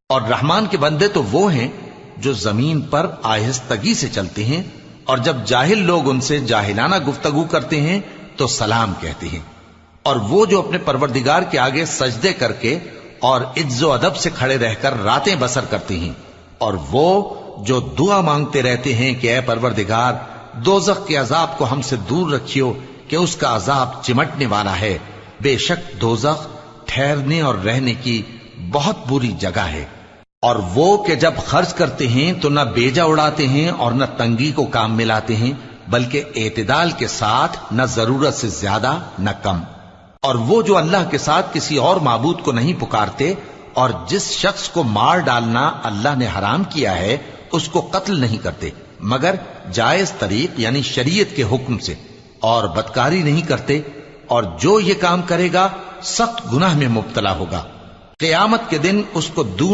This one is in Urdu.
اور رحمان کے بندے تو وہ ہیں جو زمین پر آہستگی سے چلتے ہیں، اور جب جاہل لوگ ان سے جاہلانہ گفتگو کرتے ہیں تو سلام کہتے ہیں۔ اور وہ جو اپنے پروردگار کے آگے سجدے کر کے اور عز و ادب سے کھڑے رہ کر راتیں بسر کرتے ہیں، اور وہ جو دعا مانگتے رہتے ہیں کہ اے پروردگار دوزخ کے عذاب کو ہم سے دور رکھیو کہ اس کا عذاب چمٹنے والا ہے، بے شک دوزخ ٹھہرنے اور رہنے کی بہت بری جگہ ہے۔ اور وہ کہ جب خرچ کرتے ہیں تو نہ بیجا اڑاتے ہیں اور نہ تنگی کو کام میں لاتے ہیں، بلکہ اعتدال کے ساتھ، نہ ضرورت سے زیادہ نہ کم۔ اور وہ جو اللہ کے ساتھ کسی اور معبود کو نہیں پکارتے، اور جس شخص کو مار ڈالنا اللہ نے حرام کیا ہے اس کو قتل نہیں کرتے مگر جائز طریق یعنی شریعت کے حکم سے، اور بدکاری نہیں کرتے، اور جو یہ کام کرے گا سخت گناہ میں مبتلا ہوگا۔ قیامت کے دن اس کو دور